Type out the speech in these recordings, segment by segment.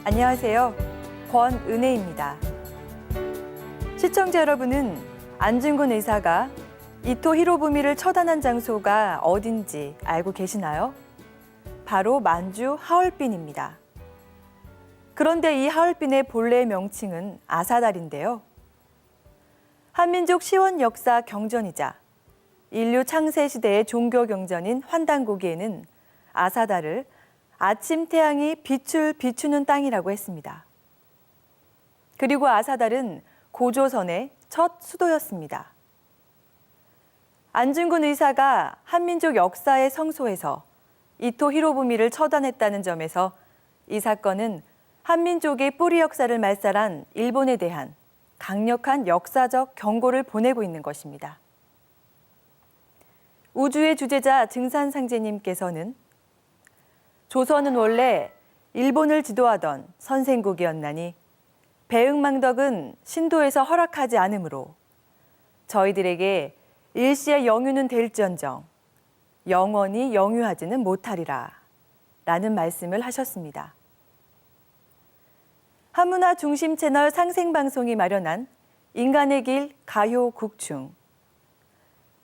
안녕하세요. 권은혜입니다. 시청자 여러분은 안중근 의사가 이토 히로부미를 처단한 장소가 어딘지 알고 계시나요? 바로 만주 하얼빈입니다. 그런데 이 하얼빈의 본래 명칭은 아사달인데요. 한민족 시원 역사 경전이자 인류 창세 시대의 종교 경전인 환단고기에는 아사달을 아침 태양이 빛을 비추는 땅이라고 했습니다. 그리고 아사달은 고조선의 첫 수도였습니다. 안중근 의사가 한민족 역사의 성소에서 이토 히로부미를 처단했다는 점에서 이 사건은 한민족의 뿌리 역사를 말살한 일본에 대한 강력한 역사적 경고를 보내고 있는 것입니다. 우주의 주제자 증산상제님께서는 조선은 원래 일본을 지도하던 선생국이었나니 배응망덕은 신도에서 허락하지 않으므로 저희들에게 일시의 영유는 될지언정 영원히 영유하지는 못하리라 라는 말씀을 하셨습니다. 한문화 중심 채널 상생방송이 마련한 인간의 길 가효국충.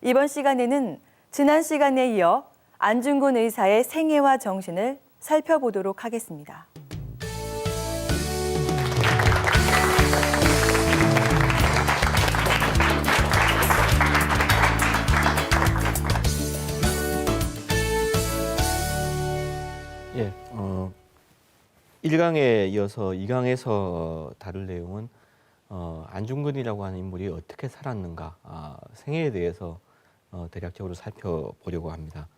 이번 시간에는 지난 시간에 이어 안중근 의사의 생애와 정신을 살펴보도록 하겠습니다. 예, 1강에 이어서 2강에서 다룰 내용은 안중근이라고 하는 인물이 어떻게 살았는가, 생애에 대해서 대략적으로 살펴보려고 합니다.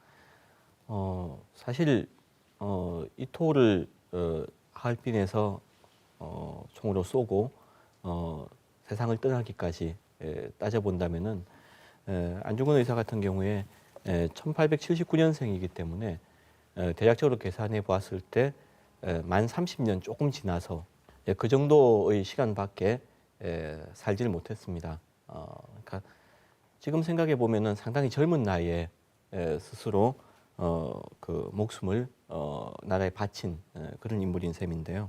사실 이토를 하얼빈에서 총으로 쏘고 세상을 떠나기까지 따져본다면은 안중근 의사 같은 경우에 1879년생이기 때문에 대략적으로 계산해 보았을 때 만 30년 조금 지나서 그 정도의 시간밖에 살지를 못했습니다. 그러니까 지금 생각해 보면은 상당히 젊은 나이에 스스로 그 목숨을 나라에 바친 그런 인물인 셈인데요.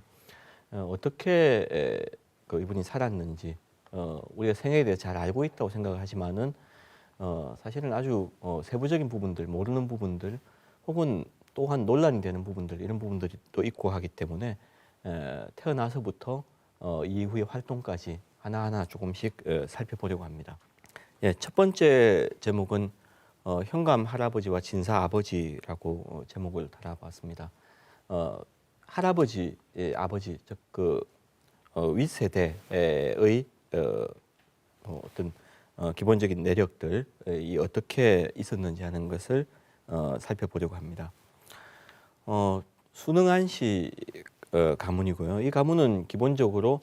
어떻게 그 이분이 살았는지 우리가 생애에 대해 잘 알고 있다고 생각을 하지만은 사실은 아주 세부적인 부분들, 모르는 부분들, 혹은 또한 논란이 되는 부분들, 이런 부분들이 또 있고 하기 때문에 태어나서부터 이후의 활동까지 하나하나 조금씩 살펴보려고 합니다. 예, 첫 번째 제목은 현감 할아버지와 진사 아버지라고 제목을 달아봤습니다. 할아버지, 아버지, 즉 그 윗세대의 어떤 기본적인 내력들, 이 어떻게 있었는지 하는 것을 살펴보려고 합니다. 순응한씨 가문이고요. 이 가문은 기본적으로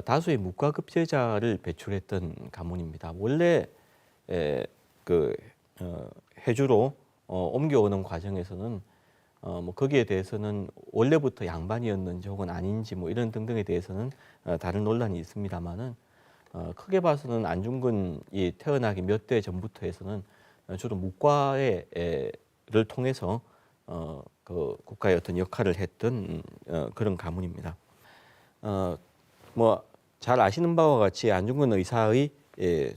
다수의 묵과급제자를 배출했던 가문입니다. 원래 그 해주로 옮겨오는 과정에서는 뭐 거기에 대해서는 원래부터 양반이었는지 혹은 아닌지 뭐 이런 등등에 대해서는 다른 논란이 있습니다만은 크게 봐서는 안중근이 태어나기 몇 대 전부터 해서는 주로 묵과를 통해서 그 국가의 어떤 역할을 했던 그런 가문입니다. 뭐 잘 아시는 바와 같이 안중근 의사의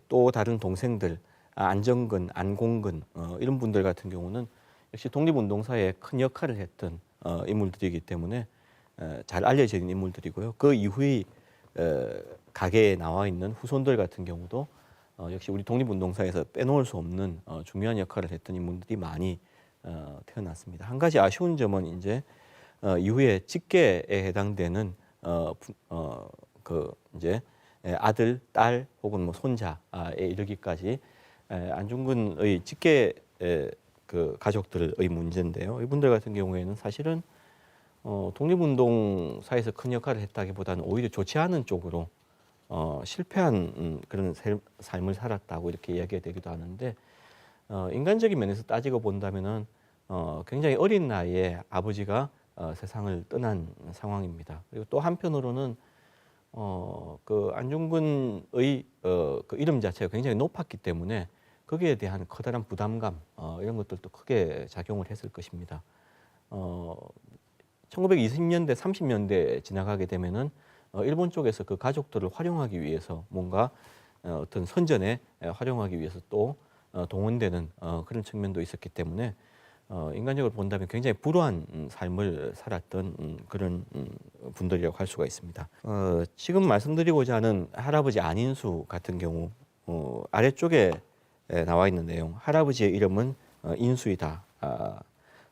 또 다른 동생들, 안정근, 안공근 이런 분들 같은 경우는 역시 독립운동사에 큰 역할을 했던 인물들이기 때문에 잘 알려져 있는 인물들이고요. 그 이후의 가계에 나와 있는 후손들 같은 경우도 역시 우리 독립운동사에서 빼놓을 수 없는 중요한 역할을 했던 인물들이 많이 태어났습니다. 한 가지 아쉬운 점은 이제 이후에 직계에 해당되는 그 이제 아들, 딸 혹은 뭐 손자에 이르기까지 안중근의 직계 그 가족들의 문제인데요. 이분들 같은 경우에는 사실은 독립운동사에서 큰 역할을 했다기보다는 오히려 좋지 않은 쪽으로 실패한 그런 삶을 살았다고 이렇게 이야기가 되기도 하는데 인간적인 면에서 따지고 본다면은 굉장히 어린 나이에 아버지가 세상을 떠난 상황입니다. 그리고 또 한편으로는 그 안중근의 그 이름 자체가 굉장히 높았기 때문에 거기에 대한 커다란 부담감 이런 것들도 크게 작용을 했을 것입니다. 1920년대, 30년대 지나가게 되면은 일본 쪽에서 그 가족들을 활용하기 위해서 뭔가 어떤 선전에 활용하기 위해서 또 동원되는 그런 측면도 있었기 때문에 인간적으로 본다면 굉장히 불우한 삶을 살았던 그런 분들이라고 할 수가 있습니다. 지금 말씀드리고자 하는 할아버지 안인수 같은 경우 아래쪽에 나와 있는 내용, 할아버지의 이름은 인수이다.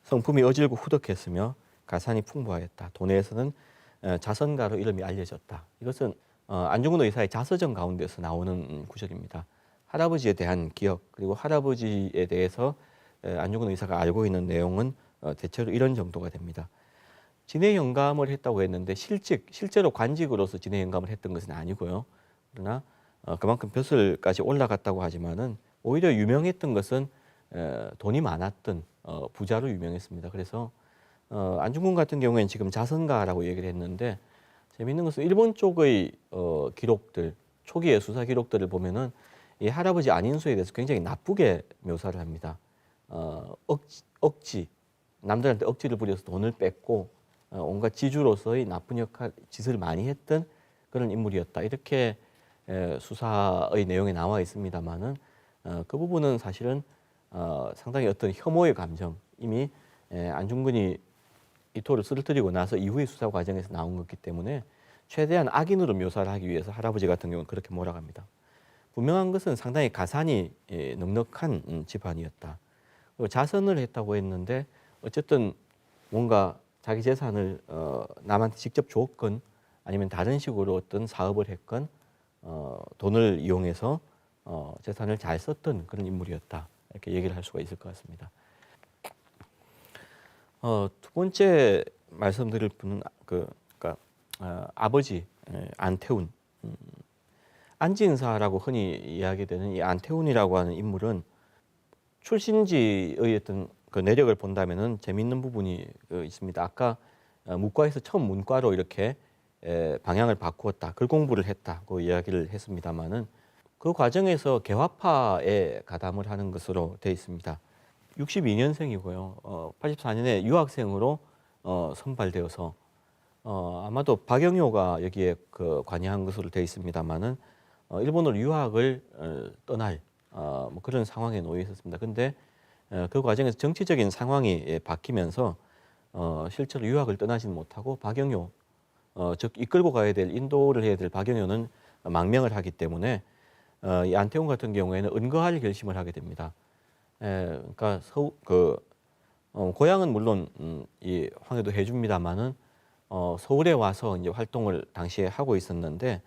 성품이 어질고 후덕했으며 가산이 풍부하였다. 도내에서는 자선가로 이름이 알려졌다. 이것은 안중근 의사의 자서전 가운데서 나오는 구절입니다. 할아버지에 대한 기억 그리고 할아버지에 대해서 안중근 의사가 알고 있는 내용은 대체로 이런 정도가 됩니다. 진해 영감을 했다고 했는데 실제로 관직으로서 진해 영감을 했던 것은 아니고요. 그러나 그만큼 벼슬까지 올라갔다고 하지만은 오히려 유명했던 것은 돈이 많았던 부자로 유명했습니다. 그래서 안중근 같은 경우에는 지금 자선가라고 얘기를 했는데 재미있는 것은 일본 쪽의 기록들, 초기의 수사 기록들을 보면은 이 할아버지 안인수에 대해서 굉장히 나쁘게 묘사를 합니다. 억지, 남들한테 억지를 부려서 돈을 뺏고 온갖 지주로서의 나쁜 짓을 많이 했던 그런 인물이었다. 이렇게 수사의 내용에 나와 있습니다만은 그 부분은 사실은 상당히 어떤 혐오의 감정, 이미 안중근이 이토를 쓰러뜨리고 나서 이후의 수사 과정에서 나온 거기 때문에 최대한 악인으로 묘사를 하기 위해서 할아버지 같은 경우는 그렇게 몰아갑니다. 분명한 것은 상당히 가산이 넉넉한 집안이었다. 그리고 자선을 했다고 했는데 어쨌든 뭔가 자기 재산을 남한테 직접 줬건 아니면 다른 식으로 어떤 사업을 했건 돈을 이용해서 재산을 잘 썼던 그런 인물이었다. 이렇게 얘기를 할 수가 있을 것 같습니다. 두 번째 말씀드릴 분은 그러니까 아버지 안태운, 안진사라고 흔히 이야기되는 이 안태운이라고 하는 인물은 출신지의 어떤 그 내력을 본다면은 재미있는 부분이 있습니다. 아까 무과에서 처음 문과로 이렇게 방향을 바꾸었다, 글 공부를 했다고 이야기를 했습니다만은 그 과정에서 개화파에 가담을 하는 것으로 되어 있습니다. 62년생이고요. 84년에 유학생으로 선발되어서 아마도 박영효가 여기에 관여한 것으로 되어 있습니다만은 일본으로 유학을 떠날 뭐 그런 상황에 놓여 있었습니다. 근데 그 과정에서 정치적인 상황이 바뀌면서 실제로 유학을 떠나지는 못하고 박영효, 즉 이끌고 가야 될 인도를 해야 될 박영효는 망명을 하기 때문에 이 안태훈 같은 경우에는 은거할 결심을 하게 됩니다. 그러니까 고향은 물론 이 황해도 해주입니다만은 서울에 와서 이제 활동을 당시에 하고 있었는데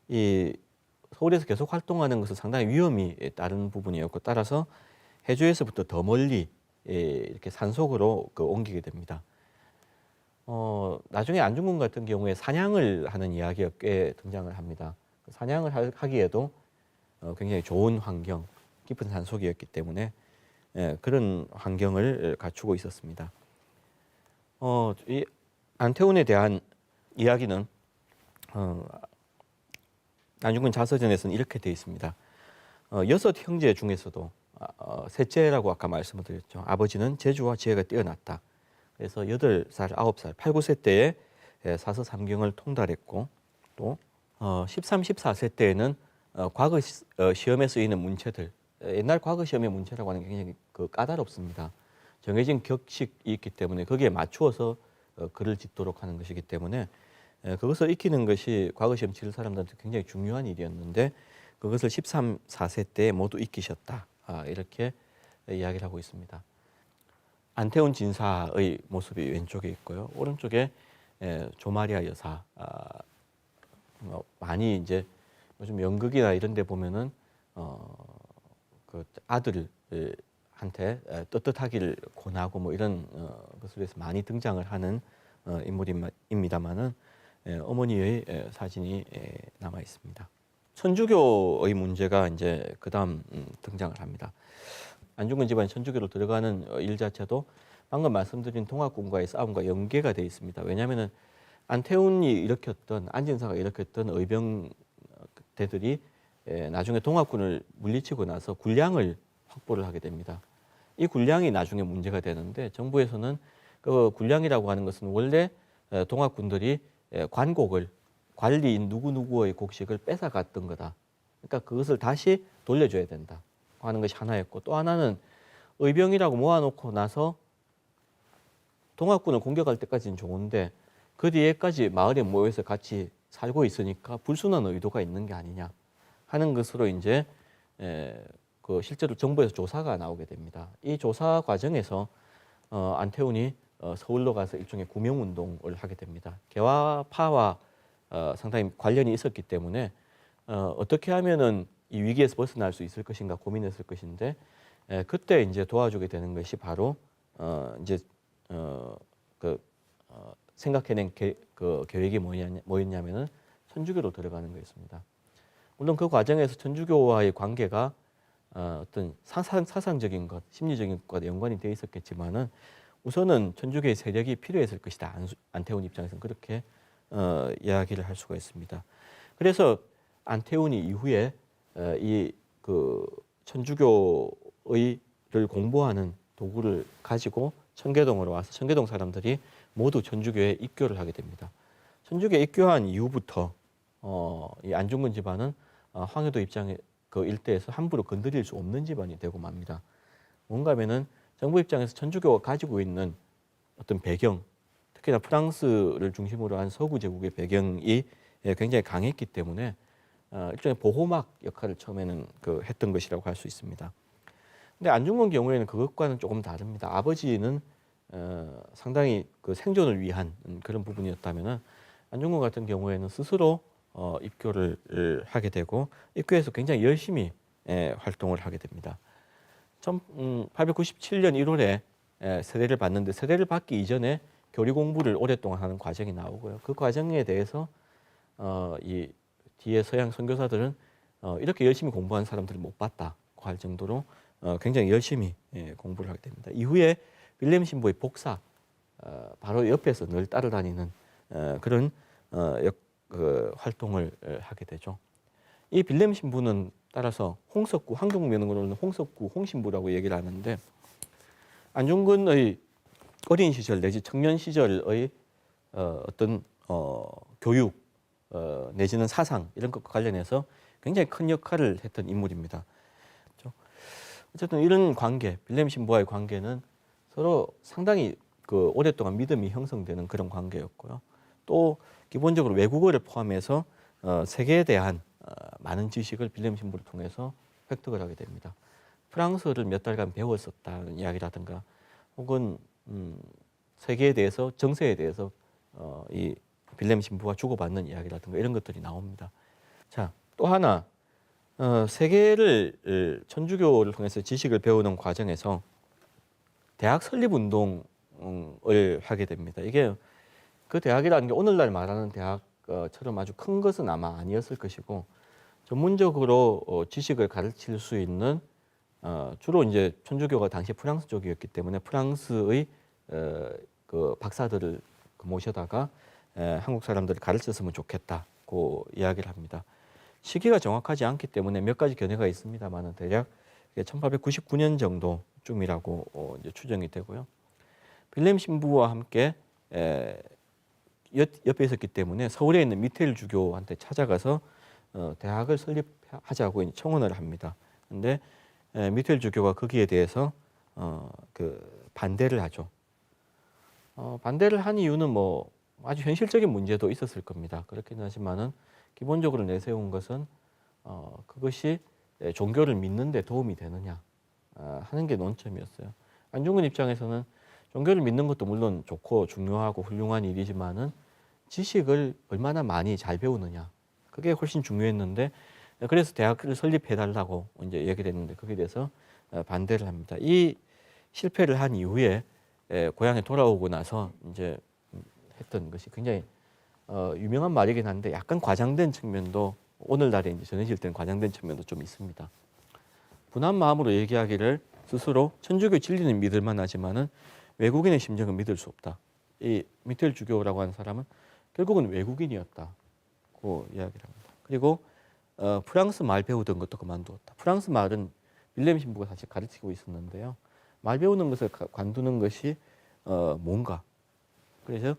이 서울에서 계속 활동하는 것은 상당히 위험이 따른 부분이었고 따라서 해주에서부터 더 멀리 이렇게 산속으로 옮기게 됩니다. 나중에 안중근 같은 경우에 사냥을 하는 이야기가 꽤 등장을 합니다. 사냥을 하기에도 굉장히 좋은 환경, 깊은 산속이었기 때문에 그런 환경을 갖추고 있었습니다. 이 안태훈에 대한 이야기는 안중근 자서전에서는 이렇게 되어 있습니다. 6 형제 중에서도 셋째라고 아까 말씀을 드렸죠. 아버지는 재주와 지혜가 뛰어났다. 그래서 8살, 9살, 8, 9세 때에 사서 삼경을 통달했고 또 13, 14세 때에는 과거 시험에 쓰이는 문체들, 옛날 과거 시험의 문체라고 하는 게 굉장히 까다롭습니다. 정해진 격식이 있기 때문에 거기에 맞추어서 글을 짓도록 하는 것이기 때문에 그것을 익히는 것이 과거 시험 치를 사람들한테 굉장히 중요한 일이었는데 그것을 13, 14세 때 모두 익히셨다. 이렇게 이야기를 하고 있습니다. 안태훈 진사의 모습이 왼쪽에 있고요. 오른쪽에 조마리아 여사. 많이 이제 요즘 연극이나 이런 데 보면은 그 아들한테 떳떳하기를 권하고 뭐 이런 것으로 해서 많이 등장을 하는 인물입니다만은 어머니의 사진이 남아 있습니다. 천주교의 문제가 이제 그다음 등장을 합니다. 안중근 집안 천주교로 들어가는 일 자체도 방금 말씀드린 동학군과의 싸움과 연계가 되어 있습니다. 왜냐하면은 안태훈이 일으켰던 안진사가 일으켰던 의병대들이 나중에 동학군을 물리치고 나서 군량을 확보를 하게 됩니다. 이 군량이 나중에 문제가 되는데 정부에서는 그 군량이라고 하는 것은 원래 동학군들이 관곡을 관리인 누구누구의 곡식을 뺏어갔던 거다. 그러니까 그것을 다시 돌려줘야 된다 하는 것이 하나였고, 또 하나는 의병이라고 모아놓고 나서 동학군을 공격할 때까지는 좋은데 그 뒤에까지 마을에 모여서 같이 살고 있으니까 불순한 의도가 있는 게 아니냐 하는 것으로 이제 그 실제로 정부에서 조사가 나오게 됩니다. 이 조사 과정에서 안태훈이 서울로 가서 일종의 구명운동을 하게 됩니다. 개화파와 상당히 관련이 있었기 때문에 어떻게 하면은 이 위기에서 벗어날 수 있을 것인가 고민했을 것인데, 그때 이제 도와주게 되는 것이 바로 이제 생각해낸 그 계획이 뭐였냐면은 천주교로 들어가는 거였습니다. 물론 그 과정에서 천주교와의 관계가 어떤 사상적인 것, 심리적인 것과 연관이 되어 있었겠지만은 우선은 천주교의 세력이 필요했을 것이다. 안태훈 입장에서는 그렇게 이야기를 할 수가 있습니다. 그래서 안태훈이 이후에 이 그 천주교의를 공부하는 도구를 가지고 청계동으로 와서 청계동 사람들이 모두 천주교에 입교를 하게 됩니다. 천주교에 입교한 이후부터 이 안중근 집안은 황해도 입장에 그 일대에서 함부로 건드릴 수 없는 집안이 되고 맙니다. 뭔가 하면은 정부 입장에서 천주교가 가지고 있는 어떤 배경, 특히나 프랑스를 중심으로 한 서구 제국의 배경이 굉장히 강했기 때문에 일종의 보호막 역할을 처음에는 했던 것이라고 할 수 있습니다. 근데 안중근 경우에는 그것과는 조금 다릅니다. 아버지는 상당히 그 생존을 위한 그런 부분이었다면은 안중근 같은 경우에는 스스로 입교를 하게 되고 입교에서 굉장히 열심히 활동을 하게 됩니다. 1897년 1월에 세례를 받는데 세례를 받기 이전에 교리 공부를 오랫동안 하는 과정이 나오고요. 그 과정에 대해서 이 뒤에 서양 선교사들은 이렇게 열심히 공부한 사람들을 못 봤다고 할 정도로 굉장히 열심히 공부를 하게 됩니다. 이후에 빌렘 신부의 복사, 바로 옆에서 늘 따라다니는 그런 활동을 하게 되죠. 이 빌렘 신부는 따라서 홍석구, 한국명으로는 홍석구, 홍신부라고 얘기를 하는데, 안중근의 어린 시절 내지 청년 시절의 어떤 교육 내지는 사상 이런 것과 관련해서 굉장히 큰 역할을 했던 인물입니다. 그렇죠? 어쨌든 이런 관계, 빌렘 신부와의 관계는 서로 상당히 오랫동안 믿음이 형성되는 그런 관계였고요. 또 기본적으로 외국어를 포함해서 세계에 대한 많은 지식을 빌렘 신부를 통해서 획득을 하게 됩니다. 프랑스어를 몇 달간 배웠었다는 이야기라든가, 혹은 세계에 대해서, 정세에 대해서 이 빌렘 신부와 주고받는 이야기라든가 이런 것들이 나옵니다. 자, 또 하나 세계를 천주교를 통해서 지식을 배우는 과정에서 대학 설립 운동을 하게 됩니다. 이게 그 대학이라는 게 오늘날 말하는 대학처럼 아주 큰 것은 아마 아니었을 것이고, 전문적으로 지식을 가르칠 수 있는 주로 이제 천주교가 당시 프랑스 쪽이었기 때문에 프랑스의 그 박사들을 모셔다가 한국 사람들을 가르쳤으면 좋겠다고 이야기를 합니다. 시기가 정확하지 않기 때문에 몇 가지 견해가 있습니다만 대략 1899년 정도쯤이라고 이제 추정이 되고요. 빌렘 신부와 함께 옆에 있었기 때문에 서울에 있는 미테일 주교한테 찾아가서 대학을 설립하자고 청원을 합니다. 그런데 미테일 주교가 거기에 대해서 반대를 하죠. 반대를 한 이유는 뭐 아주 현실적인 문제도 있었을 겁니다. 그렇긴 하지만은 기본적으로 내세운 것은 그것이 종교를 믿는 데 도움이 되느냐 하는 게 논점이었어요. 안중근 입장에서는 종교를 믿는 것도 물론 좋고 중요하고 훌륭한 일이지만은 지식을 얼마나 많이 잘 배우느냐, 그게 훨씬 중요했는데, 그래서 대학을 설립해달라고 이제 얘기를 했는데 거기에 대해서 반대를 합니다. 이 실패를 한 이후에 고향에 돌아오고 나서 이제 했던 것이 굉장히 유명한 말이긴 한데 약간 과장된 측면도, 오늘날에 이제 전해질 때는 과장된 측면도 좀 있습니다. 분한 마음으로 얘기하기를 스스로 천주교 진리는 믿을 만하지만은 외국인의 심정은 믿을 수 없다. 이 미텔 주교라고 하는 사람은 결국은 외국인이었다고 이야기를 합니다. 그리고 프랑스 말 배우던 것도 그만두었다. 프랑스 말은 빌렘 신부가 사실 가르치고 있었는데요. 말 배우는 것을 관두는 것이 뭔가. 그래서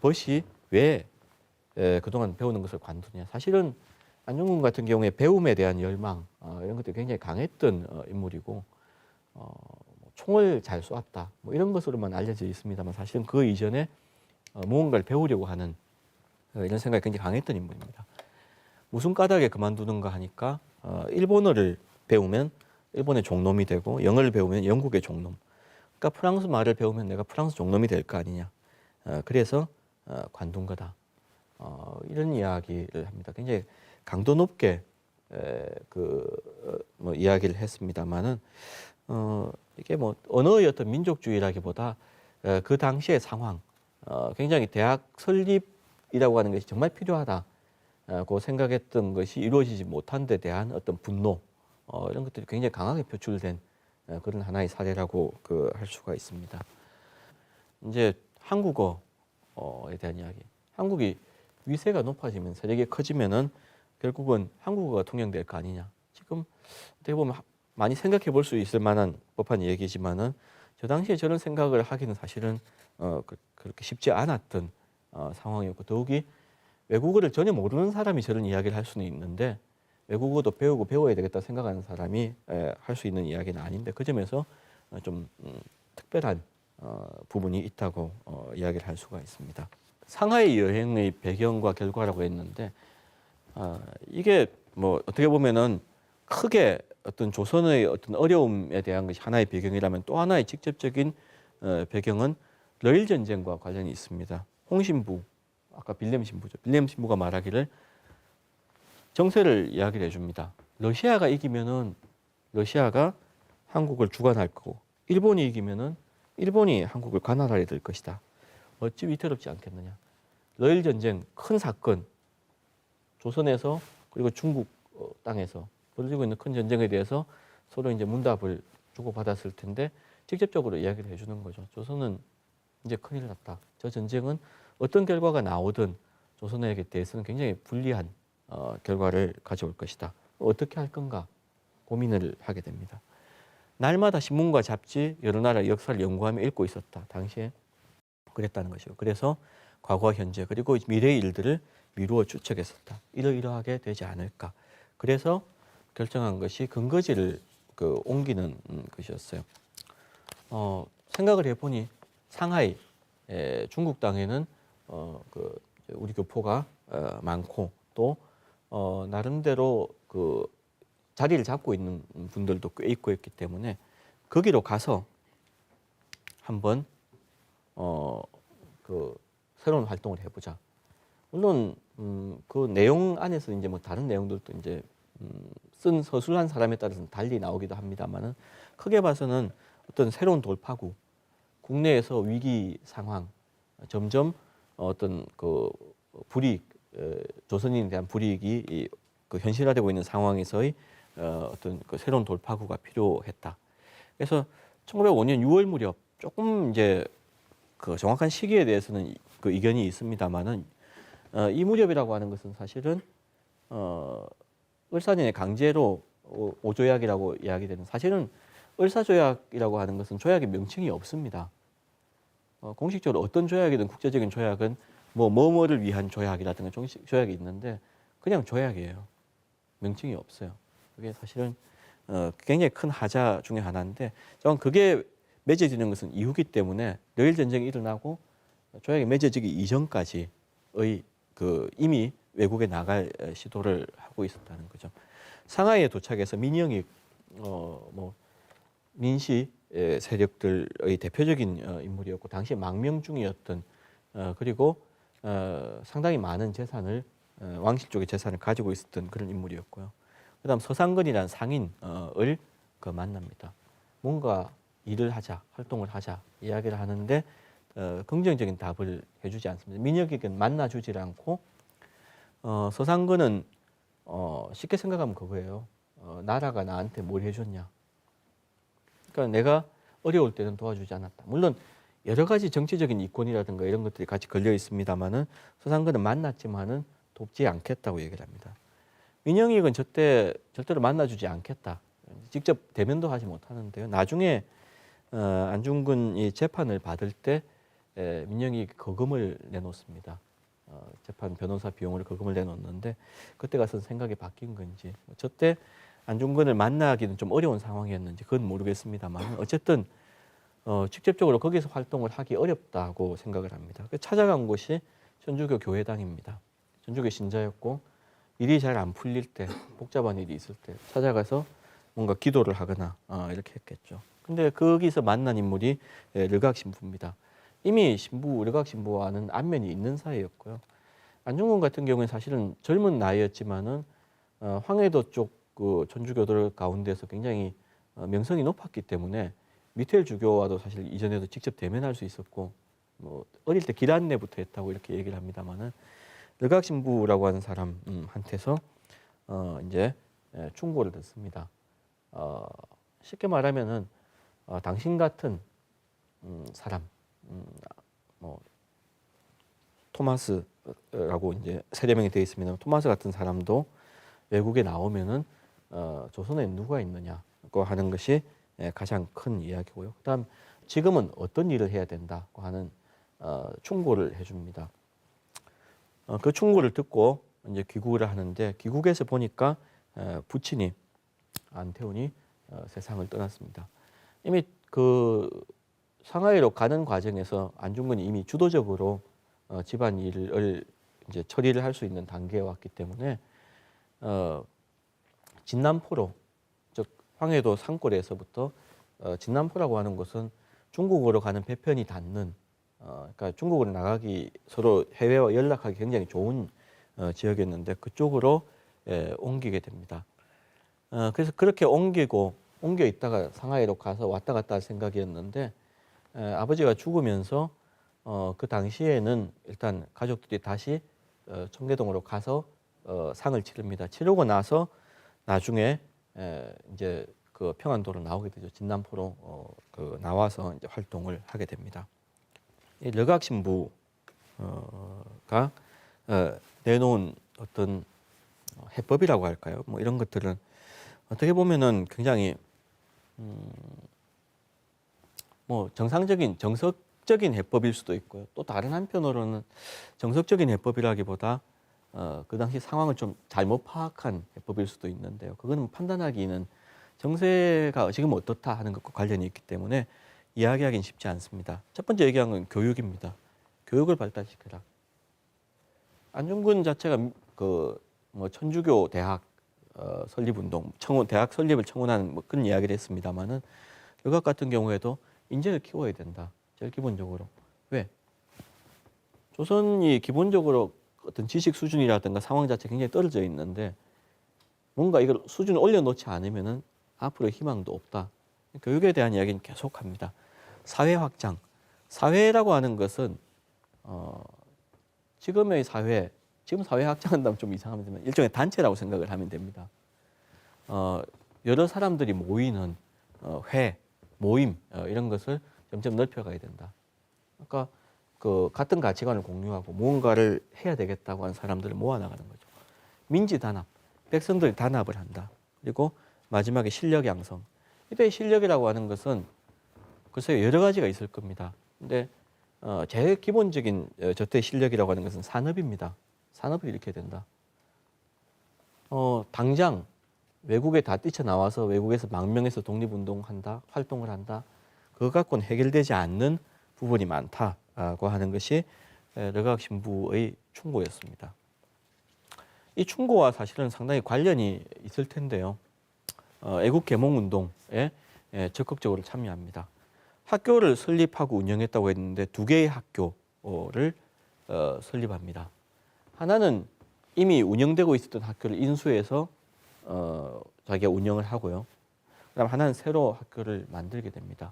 벗이 왜 그동안 배우는 것을 관두냐. 사실은 안중근 같은 경우에 배움에 대한 열망 이런 것들이 굉장히 강했던 인물이고 뭐 총을 잘 쏘았다. 뭐 이런 것으로만 알려져 있습니다만 사실은 그 이전에 무언가를 배우려고 하는 이런 생각이 굉장히 강했던 인물입니다. 무슨 까닭에 그만두는가 하니까 일본어를 배우면 일본의 종놈이 되고 영어를 배우면 영국의 종놈. 그러니까 프랑스 말을 배우면 내가 프랑스 종놈이 될 거 아니냐. 그래서 관둔 거다. 이런 이야기를 합니다. 굉장히 강도 높게 뭐 이야기를 했습니다만은 이게 뭐 언어의 어떤 민족주의라기보다 그 당시의 상황, 굉장히 대학 설립이라고 하는 것이 정말 필요하다고 생각했던 것이 이루어지지 못한 데 대한 어떤 분노, 이런 것들이 굉장히 강하게 표출된 그런 하나의 사례라고 할 수가 있습니다. 이제 한국어에 대한 이야기. 한국이 위세가 높아지면 세력이 커지면은 결국은 한국어가 통용될 거 아니냐. 지금 어떻게 보면 많이 생각해 볼 수 있을 만한 법한 얘기지만은 저 당시에 저런 생각을 하기는 사실은 그렇게 쉽지 않았던 상황이었고 더욱이 외국어를 전혀 모르는 사람이 저런 이야기를 할 수는 있는데 외국어도 배우고 배워야 되겠다 생각하는 사람이 할 수 있는 이야기는 아닌데 그 점에서 좀 특별한 부분이 있다고 이야기를 할 수가 있습니다. 상하이 여행의 배경과 결과라고 했는데 이게 뭐 어떻게 보면은 크게 어떤 조선의 어떤 어려움에 대한 것이 하나의 배경이라면 또 하나의 직접적인 배경은 러일 전쟁과 관련이 있습니다. 홍신부, 아까 빌렘 신부죠. 빌렘 신부가 말하기를 정세를 이야기를 해줍니다. 러시아가 이기면은 러시아가 한국을 주관할 거고 일본이 이기면은 일본이 한국을 관할하게 될 것이다. 어찌 위태롭지 않겠느냐. 러일 전쟁 큰 사건, 조선에서 그리고 중국 땅에서 벌어지고 있는 큰 전쟁에 대해서 서로 이제 문답을 주고받았을 텐데 직접적으로 이야기를 해주는 거죠. 조선은 이제 큰일 났다. 저 전쟁은 어떤 결과가 나오든 조선에게 대해서는 굉장히 불리한 결과를 가져올 것이다. 어떻게 할 건가 고민을 하게 됩니다. 날마다 신문과 잡지 여러 나라 역사를 연구하며 읽고 있었다. 당시에 그랬다는 것이고 그래서 과거와 현재 그리고 미래의 일들을 미루어 추측했었다. 이러이러하게 되지 않을까. 그래서 결정한 것이 근거지를 옮기는 것이었어요. 생각을 해보니 상하이 중국 땅에는 우리 교포가 많고 또 나름대로 자리를 잡고 있는 분들도 꽤 있고 했기 때문에 거기로 가서 한번 새로운 활동을 해보자. 물론 그 내용 안에서 이제 뭐 다른 내용들도 이제 쓴 서술한 사람에 따라서는 달리 나오기도 합니다만은 크게 봐서는 어떤 새로운 돌파구, 국내에서 위기 상황, 점점 어떤 불이익, 조선인에 대한 불이익이 현실화되고 있는 상황에서의 어떤 새로운 돌파구가 필요했다. 그래서 1905년 6월 무렵 조금 이제 정확한 시기에 대해서는 이견이 있습니다만은 이 무렵이라고 하는 것은 사실은 을사년의 강제로 오조약이라고 이야기되는 사실은 을사조약이라고 하는 것은 조약의 명칭이 없습니다. 공식적으로 어떤 조약이든 국제적인 조약은 뭐를 위한 조약이라든가 정식 조약이 있는데 그냥 조약이에요. 명칭이 없어요. 그게 사실은 굉장히 큰 하자 중에 하나인데 저는 그게 맺어지는 것은 이후기 때문에 러일 전쟁이 일어나고 조약이 맺어지기 이전까지의 이미 외국에 나갈 시도를 하고 있었다는 거죠. 상하이에 도착해서 민영익 민시 세력들의 대표적인 인물이었고 당시 망명중이었던 그리고 상당히 많은 재산을 왕실 쪽의 재산을 가지고 있었던 그런 인물이었고요. 그다음 서상근이라는 상인을 만납니다. 뭔가 일을 하자, 활동을 하자 이야기를 하는데 긍정적인 답을 해주지 않습니다. 민혁에게는 만나주질 않고 서상근은 쉽게 생각하면 그거예요. 나라가 나한테 뭘 해줬냐. 그러니까 내가 어려울 때는 도와주지 않았다. 물론 여러 가지 정치적인 이권이라든가 이런 것들이 같이 걸려 있습니다만은 서상근은 만났지만은 돕지 않겠다고 얘기를 합니다. 민영익은 절대로 만나주지 않겠다. 직접 대면도 하지 못하는데요. 나중에 안중근이 재판을 받을 때 민영이 거금을 내놓습니다. 재판 변호사 비용을 거금을 내놓는데 그때 가서 생각이 바뀐 건지 저때 안중근을 만나기는 좀 어려운 상황이었는지 그건 모르겠습니다만 어쨌든 직접적으로 거기서 활동을 하기 어렵다고 생각을 합니다. 찾아간 곳이 천주교 교회당입니다. 천주교 신자였고 일이 잘 안 풀릴 때 복잡한 일이 있을 때 찾아가서 뭔가 기도를 하거나 이렇게 했겠죠. 근데 거기서 만난 인물이 르각 신부입니다. 이미 르각 신부와는 안면이 있는 사이였고요. 안중근 같은 경우는 사실은 젊은 나이였지만은 황해도 쪽 그 천주교들 가운데서 굉장히 명성이 높았기 때문에 미테일 주교와도 사실 이전에도 직접 대면할 수 있었고 뭐 어릴 때 길 안내부터 했다고 이렇게 얘기를 합니다만은 르각 신부라고 하는 사람한테서 이제 충고를 듣습니다. 쉽게 말하면은 당신 같은 사람, 뭐 토마스라고 이제 세례명이 되어 있습니다. 토마스 같은 사람도 외국에 나오면은 조선에 누가 있느냐고 하는 것이 가장 큰 이야기고요. 그다음 지금은 어떤 일을 해야 된다고 하는 충고를 해줍니다. 그 충고를 듣고 이제 귀국을 하는데 귀국에서 보니까 부친이 안태훈이 세상을 떠났습니다. 이미 그 상하이로 가는 과정에서 안중근이 이미 주도적으로 집안 일을 이제 처리를 할 수 있는 단계에 왔기 때문에 진남포로 즉 황해도 산골에서부터 진남포라고 하는 곳은 중국으로 가는 배편이 닿는 그러니까 중국으로 나가기 서로 해외와 연락하기 굉장히 좋은 지역이었는데 그쪽으로 옮기게 됩니다. 그래서 그렇게 옮겨 있다가 상하이로 가서 왔다 갔다 할 생각이었는데 아버지가 죽으면서 그 당시에는 일단 가족들이 다시 청계동으로 가서 상을 치릅니다. 치르고 나서 나중에 이제 그 평안도로 나오게 되죠. 진남포로 그 나와서 이제 활동을 하게 됩니다. 이 르각 신부가 내놓은 어떤 해법이라고 할까요? 뭐 이런 것들은 어떻게 보면은 굉장히 뭐 정석적인 해법일 수도 있고요. 또 다른 한편으로는 정석적인 해법이라기보다 그 당시 상황을 좀 잘못 파악한 해법일 수도 있는데요. 그거는 판단하기는 정세가 지금 어떻다 하는 것과 관련이 있기 때문에 이야기하기는 쉽지 않습니다. 첫 번째 얘기한 건 교육입니다. 교육을 발달시켜라. 안중근 자체가 그 뭐 천주교 대학 설립운동, 대학 설립을 청원하는 뭐 그런 이야기를 했습니다만은 르각 같은 경우에도 인재를 키워야 된다. 제일 기본적으로. 왜? 조선이 기본적으로 어떤 지식 수준이라든가 상황 자체 굉장히 떨어져 있는데 뭔가 이걸 수준을 올려놓지 않으면은 앞으로 희망도 없다. 교육에 대한 이야기는 계속합니다. 사회 확장. 사회라고 하는 것은 지금의 사회, 지금 사회 확장한다면 좀 이상하지만 일종의 단체라고 생각을 하면 됩니다. 여러 사람들이 모이는 회, 모임 이런 것을 점점 넓혀가야 된다. 그러니까 그 같은 가치관을 공유하고 무언가를 해야 되겠다고 하는 사람들을 모아나가는 거죠. 민지 단합, 백성들이 단합을 한다. 그리고 마지막에 실력 양성. 이때 실력이라고 하는 것은 글쎄요 여러 가지가 있을 겁니다. 근데 제일 기본적인 저때 실력이라고 하는 것은 산업입니다. 산업을 일으켜야 된다. 당장 외국에 다 뛰쳐나와서 외국에서 망명해서 독립운동한다, 활동을 한다. 그거 갖고는 해결되지 않는 부분이 많다고 하는 것이 르각 신부의 충고였습니다. 이 충고와 사실은 상당히 관련이 있을 텐데요. 애국 개몽 운동에 적극적으로 참여합니다. 학교를 설립하고 운영했다고 했는데 두 개의 학교를 설립합니다. 하나는 이미 운영되고 있었던 학교를 인수해서 자기가 운영을 하고요. 그다음 하나는 새로 학교를 만들게 됩니다.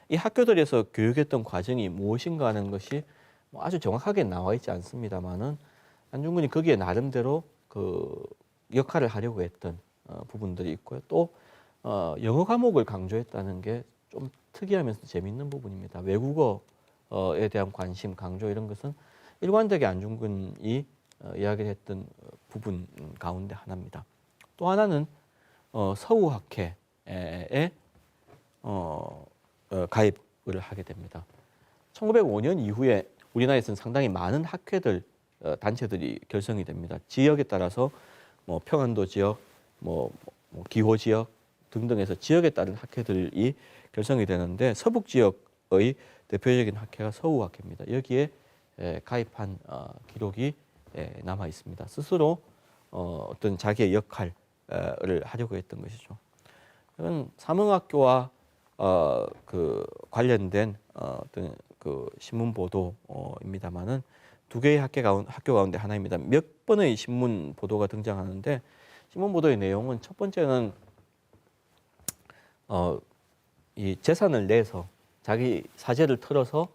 이 학교들에서 교육했던 과정이 무엇인가 하는 것이 뭐 아주 정확하게 나와 있지 않습니다만은 안중근이 거기에 나름대로 그 역할을 하려고 했던 부분들이 있고요. 또 영어 과목을 강조했다는 게 좀 특이하면서 재미있는 부분입니다. 외국어에 대한 관심, 강조 이런 것은 일관되게 안중근이 이야기를 했던 부분 가운데 하나입니다. 또 하나는 서우학회에 가입을 하게 됩니다. 1905년 이후에 우리나라에서는 상당히 많은 학회들, 단체들이 결성이 됩니다. 지역에 따라서 뭐 평안도 지역, 뭐 기호 지역 등등에서 지역에 따른 학회들이 결성이 되는데 서북 지역의 대표적인 학회가 서우학회입니다. 여기에 가입한 기록이 남아 있습니다. 스스로 어떤 자기의 역할을 하려고 했던 것이죠. 이건 삼흥학교와 그 관련된 어떤 그 신문 보도입니다만은 두 개의 학교 가운데 하나입니다. 몇 번의 신문 보도가 등장하는데 신문 보도의 내용은 첫 번째는 이 재산을 내서 자기 사재를 틀어서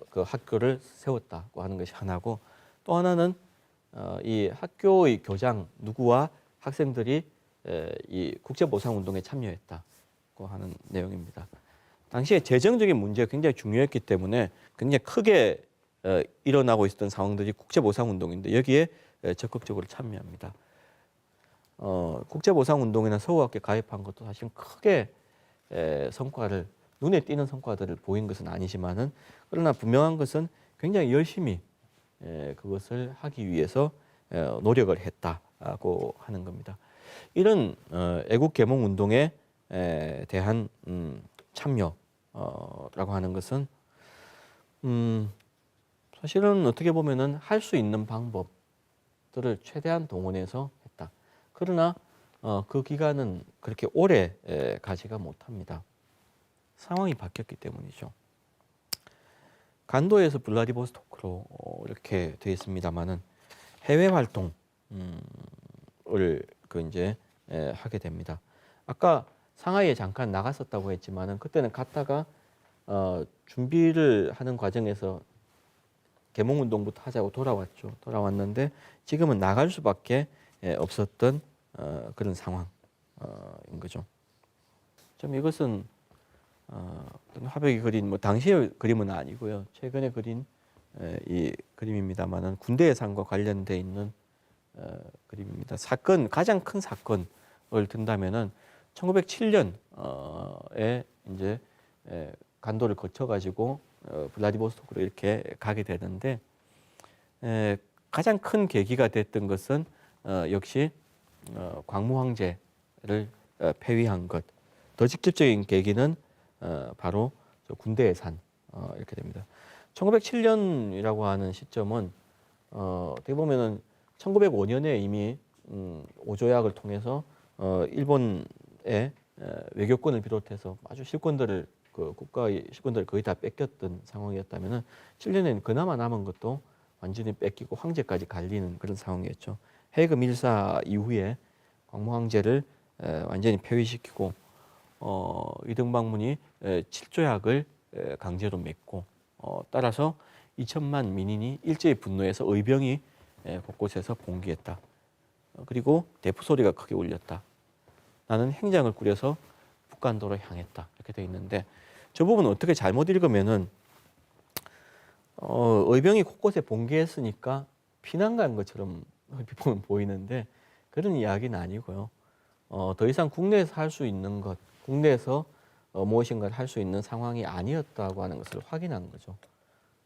그 학교를 세웠다고 하는 것이 하나고, 또 하나는 이 학교의 교장 누구와 학생들이 이 국제보상운동에 참여했다고 하는 내용입니다. 당시에 재정적인 문제가 굉장히 중요했기 때문에 굉장히 크게 일어나고 있었던 상황들이 국제보상운동인데 여기에 적극적으로 참여합니다. 국제보상운동이나 서우학교에 가입한 것도 사실 크게 성과를, 눈에 띄는 성과들을 보인 것은 아니지만은, 그러나 분명한 것은 굉장히 열심히 그것을 하기 위해서 노력을 했다고 하는 겁니다. 이런 애국 개몽 운동에 대한 참여라고 하는 것은 사실은 어떻게 보면은 할 수 있는 방법들을 최대한 동원해서 했다. 그러나 그 기간은 그렇게 오래 가지가 못합니다. 상황이 바뀌었기 때문이죠. 간도에서 블라디보스토크로 이렇게 되어 있습니다만은 해외 활동을 이제 하게 됩니다. 아까 상하이에 잠깐 나갔었다고 했지만은 그때는 갔다가 준비를 하는 과정에서 개몽운동부터 하자고 돌아왔죠. 돌아왔는데 지금은 나갈 수밖에 없었던 그런 상황인 거죠. 좀 이것은 화백이 그린 뭐 당시의 그림은 아니고요. 최근에 그린 이 그림입니다만은 군대 예산과 관련돼 있는 그림입니다. 가장 큰 사건을 든다면은 1907년에 이제 간도를 거쳐 가지고 블라디보스토크로 이렇게 가게 되는데 가장 큰 계기가 됐던 것은 역시 광무 황제를 폐위한 것. 더 직접적인 계기는 바로 군대 예산 이렇게 됩니다. 1907년이라고 하는 시점은 어떻게 보면은 1905년에 이미 오조약을 통해서 일본의 외교권을 비롯해서 아주 실권들을 그 국가의 실권들을 거의 다 뺏겼던 상황이었다면은 7년에는 그나마 남은 것도 완전히 뺏기고 황제까지 갈리는 그런 상황이었죠. 해그 밀사 이후에 광무 황제를 완전히 폐위시키고 이등박문이 7조약을 강제로 맺고 따라서 2천만 민인이 일제히 분노해서 의병이 곳곳에서 봉기했다. 그리고 대포 소리가 크게 울렸다. 나는 행장을 꾸려서 북간도로 향했다. 이렇게 되어 있는데 저 부분은 어떻게 잘못 읽으면은 의병이 곳곳에 봉기했으니까 피난 간 것처럼 얼핏 보면 보이는데 그런 이야기는 아니고요. 더 이상 국내에서 할 수 있는 것, 국내에서 무엇인가를 할 수 있는 상황이 아니었다고 하는 것을 확인한 거죠.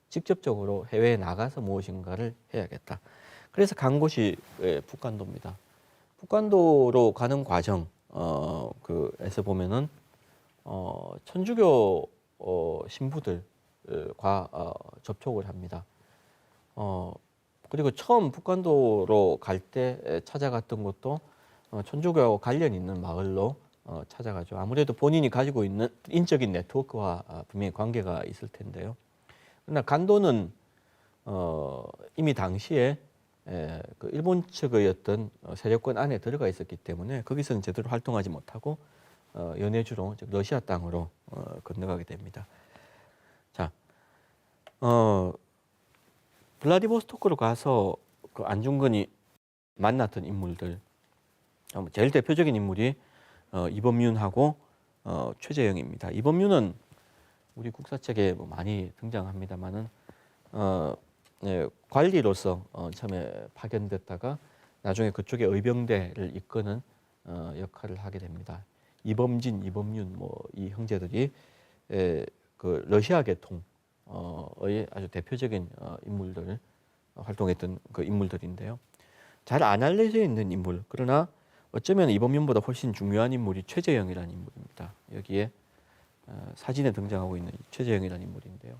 직접적으로 해외에 나가서 무엇인가를 해야겠다. 그래서 간 곳이 북간도입니다. 북간도로 가는 과정, 그에서 보면은 천주교 신부들과 접촉을 합니다. 그리고 처음 북간도로 갈 때 찾아갔던 곳도 천주교하고 관련 있는 마을로 찾아가죠. 아무래도 본인이 가지고 있는 인적인 네트워크와 분명히 관계가 있을 텐데요. 그러나 간도는 이미 당시에 그 일본 측의 어떤 세력권 안에 들어가 있었기 때문에 거기서는 제대로 활동하지 못하고 연해주로 즉 러시아 땅으로 건너가게 됩니다. 자, 블라디보스토크로 가서 그 안중근이 만났던 인물들 제일 대표적인 인물이 이범윤하고 최재영입니다. 이범윤은 우리 국사책에 뭐 많이 등장합니다만은 관리로서 처음에 파견됐다가 나중에 그쪽에 의병대를 이끄는 역할을 하게 됩니다. 이범진, 이범윤 뭐 이 형제들이 그 러시아 계통의 아주 대표적인 인물들 활동했던 그 인물들인데요. 잘 안 알려져 있는 인물, 그러나 어쩌면 이범윤보다 훨씬 중요한 인물이 최재형이라는 인물입니다. 여기에 사진에 등장하고 있는 최재형이라는 인물인데요.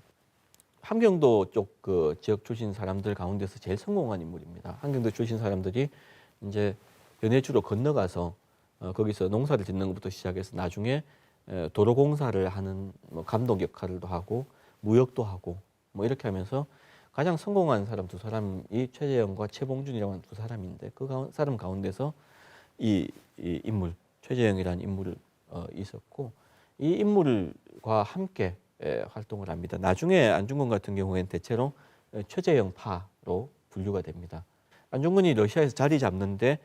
함경도 쪽 그 지역 출신 사람들 가운데서 제일 성공한 인물입니다. 함경도 출신 사람들이 이제 연해주로 건너가서 거기서 농사를 짓는 것부터 시작해서 나중에 도로 공사를 하는 뭐 감독 역할도 하고 무역도 하고 뭐 이렇게 하면서 가장 성공한 사람 두 사람이 최재형과 최봉준이라고 하는 두 사람인데 그 사람 가운데서 이 인물 최재형이라는 인물을 있었고 이 인물과 함께 활동을 합니다. 나중에 안중근 같은 경우에는 대체로 최재형파로 분류가 됩니다. 안중근이 러시아에서 자리 잡는데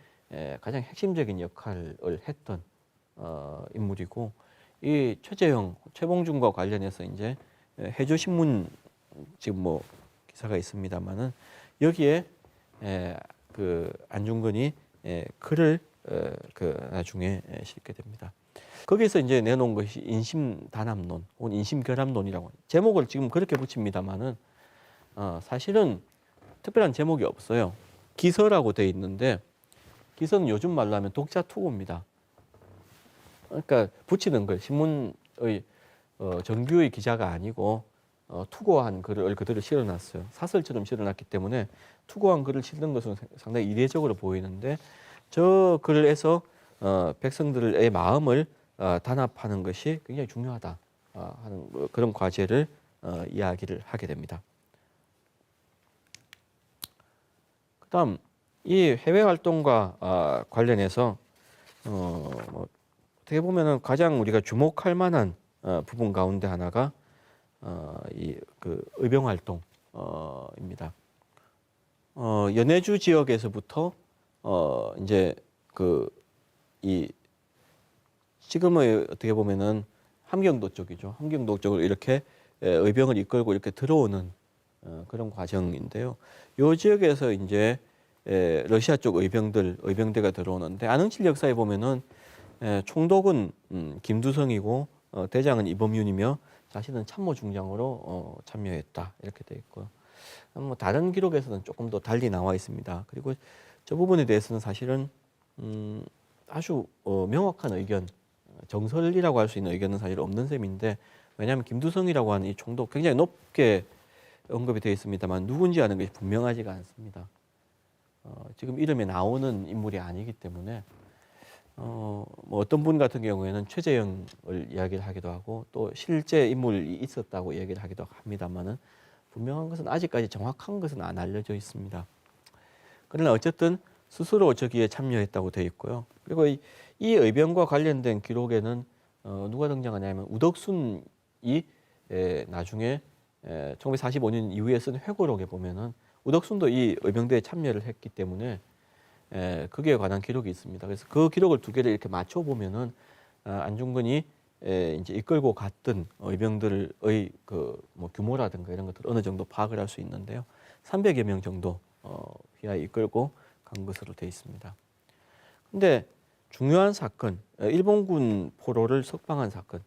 가장 핵심적인 역할을 했던 인물이고 이 최재형, 최봉준과 관련해서 이제 해조신문 지금 뭐 기사가 있습니다만은 여기에 그 안중근이 글을 그 나중에 실게 됩니다. 거기서 이제 내놓은 것이 인심단합론 혹은 인심결합론이라고 제목을 지금 그렇게 붙입니다만은 사실은 특별한 제목이 없어요. 기서라고 돼 있는데 기서는 요즘 말로 하면 독자 투고입니다. 그러니까 붙이는 글 신문의 정규의 기자가 아니고 투고한 글을 그대로 실어놨어요. 사설처럼 실어놨기 때문에 투고한 글을 실는 것은 상당히 이례적으로 보이는데 저 글에서 백성들의 마음을 단합하는 것이 굉장히 중요하다 하는 그런 과제를 이야기를 하게 됩니다. 그다음 이 해외 활동과 관련해서 뭐 어떻게 보면은 가장 우리가 주목할 만한 부분 가운데 하나가 이 그 의병 활동입니다. 연해주 지역에서부터 이제 그 이 지금의 어떻게 보면은 함경도 쪽이죠. 함경도 쪽으로 이렇게 의병을 이끌고 이렇게 들어오는 그런 과정인데요. 이 지역에서 이제 러시아 쪽 의병대가 들어오는데 안흥칠 역사에 보면은 총독은 김두성이고 대장은 이범윤이며 자신은 참모 중장으로 참여했다 이렇게 돼 있고요. 뭐 다른 기록에서는 조금 더 달리 나와 있습니다. 그리고 저 부분에 대해서는 사실은 아주 명확한 의견, 정설이라고 할 수 있는 의견은 사실 없는 셈인데 왜냐하면 김두성이라고 하는 이 총독 굉장히 높게 언급이 되어 있습니다만 누군지 아는 것이 분명하지가 않습니다. 지금 이름에 나오는 인물이 아니기 때문에 뭐 어떤 분 같은 경우에는 최재형을 이야기를 하기도 하고 또 실제 인물이 있었다고 얘기를 하기도 합니다만은 분명한 것은 아직까지 정확한 것은 안 알려져 있습니다. 그러나 어쨌든 스스로 저기에 참여했다고 되어 있고요. 그리고 이 의병과 관련된 기록에는 누가 등장하냐면 우덕순이 나중에 1945년 이후에 쓴 회고록에 보면은 우덕순도 이 의병대에 참여를 했기 때문에 거기에 관한 기록이 있습니다. 그래서 그 기록을 두 개를 이렇게 맞춰 보면은 안중근이 이제 이끌고 갔던 의병들의 그 뭐 규모라든가 이런 것들 어느 정도 파악을 할 수 있는데요. 300여 명 정도 휘하에 이끌고 간 것으로 되어 있습니다. 근데 중요한 사건, 일본군 포로를 석방한 사건,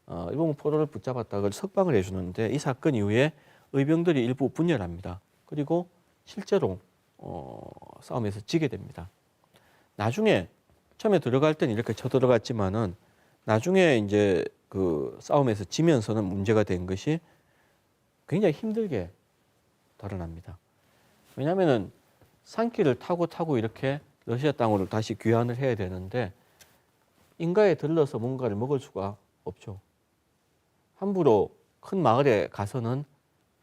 일본군 포로를 붙잡았다가 그걸 석방을 해주는데 이 사건 이후에 의병들이 일부 분열합니다. 그리고 실제로 싸움에서 지게 됩니다. 나중에 처음에 들어갈 때는 이렇게 쳐들어갔지만은 나중에 이제 그 싸움에서 지면서는 문제가 된 것이 굉장히 힘들게 드러납니다. 왜냐하면은 산길을 타고 이렇게 러시아 땅으로 다시 귀환을 해야 되는데 인가에 들러서 뭔가를 먹을 수가 없죠. 함부로 큰 마을에 가서는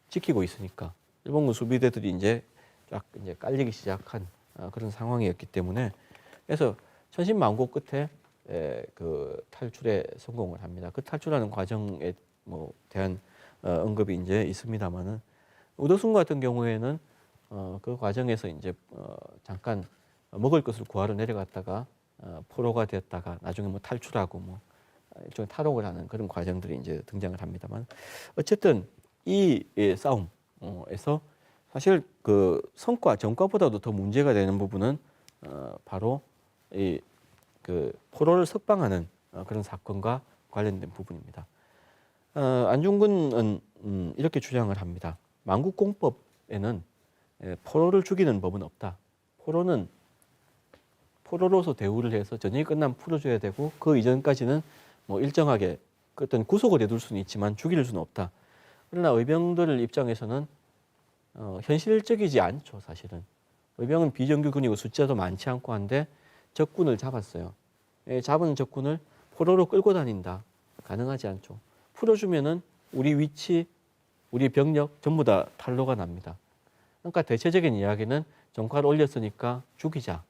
지키고 있으니까 일본군 수비대들이 이제 쫙 이제 깔리기 시작한 그런 상황이었기 때문에 그래서 천신만고 끝에 그 탈출에 성공을 합니다. 그 탈출하는 과정에 뭐 대한 언급이 이제 있습니다만은 우덕순 같은 경우에는 그 과정에서 이제 잠깐 먹을 것을 구하러 내려갔다가 포로가 되었다가 나중에 뭐 탈출하고 뭐 일종의 탈옥을 하는 그런 과정들이 이제 등장을 합니다만 어쨌든 이 싸움에서 사실 그 전과보다도 더 문제가 되는 부분은 바로 이 그 포로를 석방하는 그런 사건과 관련된 부분입니다. 안중근은 이렇게 주장을 합니다. 만국공법에는 포로를 죽이는 법은 없다. 포로는 포로로서 대우를 해서 전쟁이 끝나면 풀어줘야 되고 그 이전까지는 뭐 일정하게 어떤 구속을 해둘 수는 있지만 죽일 수는 없다. 그러나 의병들 입장에서는 현실적이지 않죠, 사실은. 의병은 비정규군이고 숫자도 많지 않고 한데 적군을 잡았어요. 잡은 적군을 포로로 끌고 다닌다. 가능하지 않죠. 풀어주면은 우리 위치, 우리 병력 전부 다 탄로가 납니다. 그러니까 대체적인 이야기는 정가를 올렸으니까 죽이자.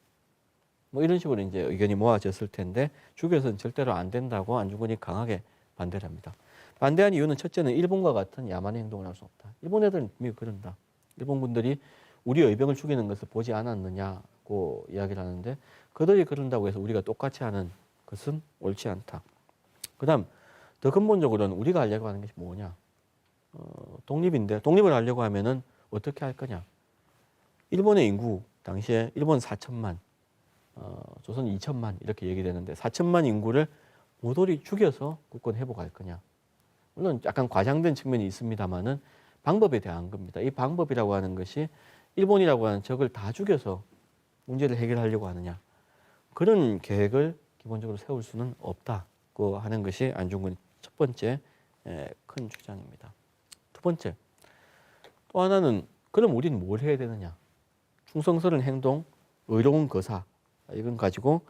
뭐 이런 식으로 이제 의견이 모아졌을 텐데 죽여서는 절대로 안 된다고 안중근이 강하게 반대를 합니다. 반대한 이유는 첫째는 일본과 같은 야만의 행동을 할 수 없다. 일본 애들은 분명히 그런다. 일본 군들이 우리 의병을 죽이는 것을 보지 않았느냐고 이야기를 하는데 그들이 그런다고 해서 우리가 똑같이 하는 것은 옳지 않다. 그다음 더 근본적으로는 우리가 하려고 하는 것이 뭐냐? 독립인데 독립을 하려고 하면은 어떻게 할 거냐? 일본의 인구 당시에 일본 4천만, 조선 2천만 이렇게 얘기되는데 4천만 인구를 모조리 죽여서 국권 회복할 거냐? 물론 약간 과장된 측면이 있습니다만은 방법에 대한 겁니다. 이 방법이라고 하는 것이 일본이라고 하는 적을 다 죽여서 문제를 해결하려고 하느냐? 그런 계획을 기본적으로 세울 수는 없다고 하는 것이 안중근의 첫 번째 큰 주장입니다. 두 번째, 또 하나는 그럼 우리는 뭘 해야 되느냐? 충성스러운 행동, 의로운 거사 이건 가지고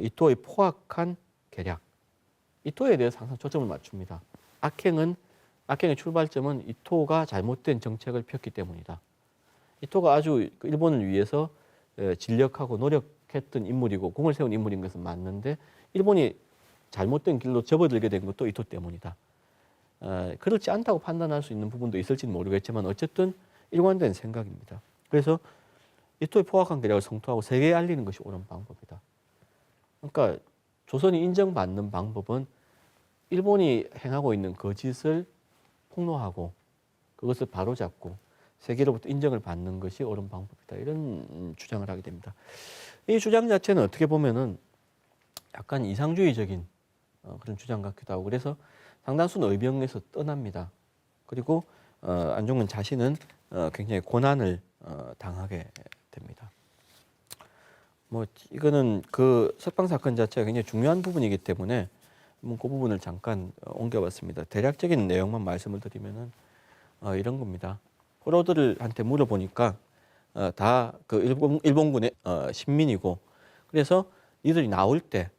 이토의 포악한 계략, 이토에 대해서 항상 초점을 맞춥니다. 악행의 출발점은 이토가 잘못된 정책을 폈기 때문이다. 이토가 아주 일본을 위해서 진력하고 노력했던 인물이고 공을 세운 인물인 것은 맞는데 일본이 잘못된 길로 접어들게 된 것도 이토 때문이다. 그렇지 않다고 판단할 수 있는 부분도 있을지는 모르겠지만 어쨌든 일관된 생각입니다. 그래서 이토의 포악한 계략을 성토하고 세계에 알리는 것이 옳은 방법이다. 그러니까 조선이 인정받는 방법은 일본이 행하고 있는 거짓을 폭로하고 그것을 바로잡고 세계로부터 인정을 받는 것이 옳은 방법이다. 이런 주장을 하게 됩니다. 이 주장 자체는 어떻게 보면은 약간 이상주의적인 그런 주장 같기도 하고 그래서 상당수는 의병에서 떠납니다. 그리고 안중근 자신은 굉장히 고난을 당하게 됩니다. 뭐 이거는 그 석방 사건 자체가 굉장히 중요한 부분이기 때문에 그 부분을 잠깐 옮겨봤습니다. 대략적인 내용만 말씀을 드리면은 이런 겁니다. 포로들한테 물어보니까 다 그 일본군의 신민이고 그래서 이들이 나올 때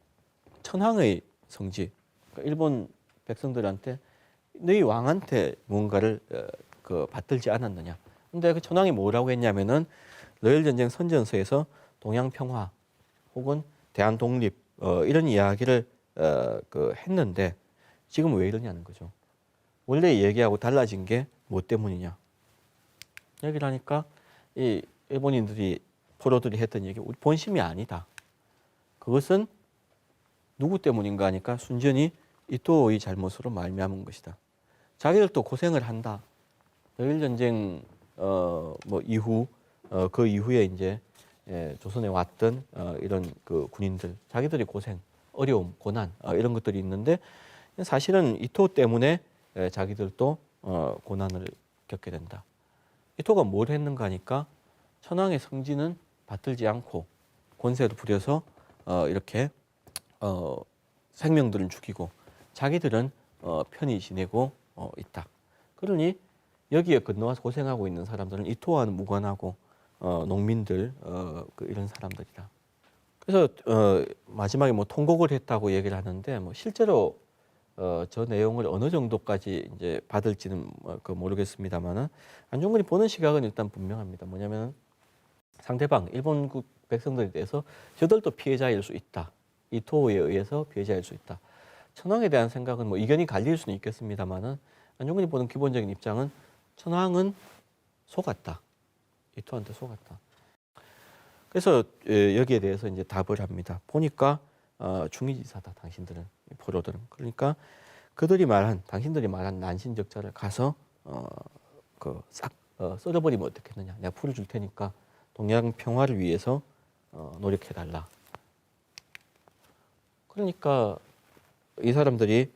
천황의 성지, 그러니까 일본 백성들한테 너희 왕한테 뭔가를 그 받들지 않았느냐. 근데 그 천황이 뭐라고 했냐면은 러일 전쟁 선전서에서 동양 평화 혹은 대한 독립 이런 이야기를 그 했는데 지금 왜 이러냐는 거죠. 원래 얘기하고 달라진 게 뭐 때문이냐. 얘기를 하니까 이 일본인들이 포로들이 했던 얘기 우리 본심이 아니다. 그것은 누구 때문인가 하니까 순전히 이토의 잘못으로 말미암은 것이다. 자기들도 고생을 한다. 러일 전쟁 뭐 이후 그 이후에 이제 조선에 왔던 이런 그 군인들 자기들이 고생, 어려움, 고난 이런 것들이 있는데 사실은 이토 때문에 자기들도 고난을 겪게 된다. 이토가 뭘 했는가 하니까 천황의 성지는 받들지 않고 권세를 부려서 이렇게 생명들을 죽이고 자기들은 편히 지내고 있다. 그러니 여기에 건너와서 고생하고 있는 사람들은 이토와는 무관하고 농민들 이런 사람들이다. 그래서 마지막에 뭐 통곡을 했다고 얘기를 하는데 뭐 실제로 저 내용을 어느 정도까지 이제 받을지는 모르겠습니다만은 안중근이 보는 시각은 일단 분명합니다. 뭐냐면 상대방 일본국 백성들에 대해서 저들도 피해자일 수 있다. 이토에 의해서 피해자일 수 있다. 천황에 대한 생각은 뭐 이견이 갈릴 수는 있겠습니다만은 안중근이 보는 기본적인 입장은 천황은 속았다. 이토한테 속았다. 그래서 여기에 대해서 이제 답을 합니다. 보니까 중의지사다. 당신들은 포로들은. 그러니까 당신들이 말한 난신적자를 가서 싹 썰어버리면 어떻겠느냐. 내가 풀을 줄 테니까 동양 평화를 위해서 노력해달라. 그러니까 이 사람들이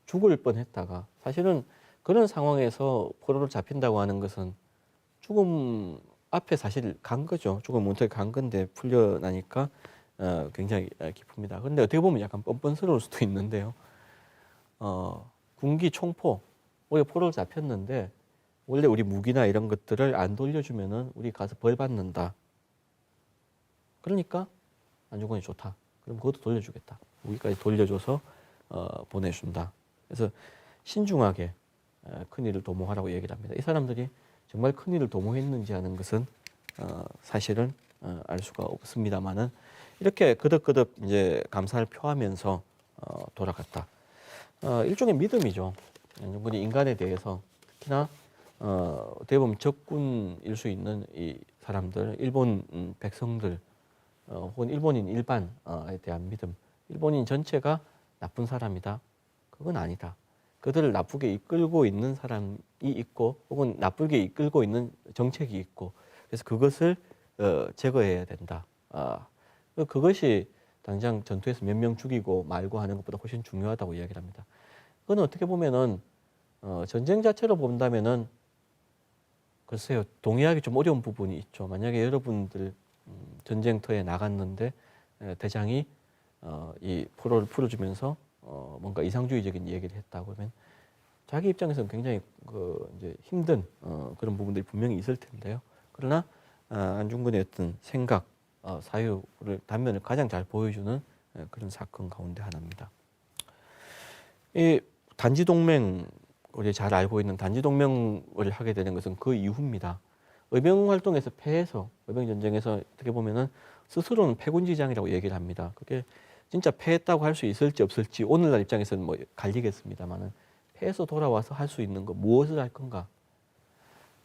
죽을 뻔했다가 사실은 그런 상황에서 포로를 잡힌다고 하는 것은 죽음 앞에 사실 간 거죠. 죽음 문턱에 간 건데 풀려나니까 굉장히 기쁩니다. 그런데 어떻게 보면 약간 뻔뻔스러울 수도 있는데요. 군기 총포, 우리가 포로를 잡혔는데 원래 우리 무기나 이런 것들을 안 돌려주면은 우리 가서 벌 받는다. 그러니까 안중근이 좋다. 그럼 그것도 돌려주겠다. 무기까지 돌려줘서 보내준다. 그래서 신중하게 큰일을 도모하라고 얘기를 합니다. 이 사람들이 정말 큰일을 도모했는지 하는 것은 사실은 알 수가 없습니다만은 이렇게 거듭거듭 이제 감사를 표하면서 돌아갔다. 일종의 믿음이죠. 안중근이 인간에 대해서 특히나 어떻게 보면 적군일 수 있는 이 사람들, 일본 백성들 혹은 일본인 일반에 대한 믿음. 일본인 전체가 나쁜 사람이다. 그건 아니다. 그들을 나쁘게 이끌고 있는 사람이 있고 혹은 나쁘게 이끌고 있는 정책이 있고 그래서 그것을 제거해야 된다. 그것이 당장 전투에서 몇 명 죽이고 말고 하는 것보다 훨씬 중요하다고 이야기를 합니다. 그건 어떻게 보면은 전쟁 자체로 본다면은 글쎄요 동의하기 좀 어려운 부분이 있죠. 만약에 여러분들 전쟁터에 나갔는데 대장이 이 포로를 풀어주면서 뭔가 이상주의적인 얘기를 했다 그러면 자기 입장에서는 굉장히 이제 힘든 그런 부분들이 분명히 있을 텐데요. 그러나 안중근의 어떤 생각, 사유를 단면을 가장 잘 보여주는 그런 사건 가운데 하나입니다. 이 단지동맹 우리 잘 알고 있는 단지동맹을 하게 되는 것은 그 이후입니다. 의병 활동에서 패해서 의병 전쟁에서 어떻게 보면은 스스로는 패군지장이라고 얘기를 합니다. 그게 진짜 패했다고 할 수 있을지 없을지 오늘날 입장에서는 뭐 갈리겠습니다만은 패해서 돌아와서 할 수 있는 거 무엇을 할 건가?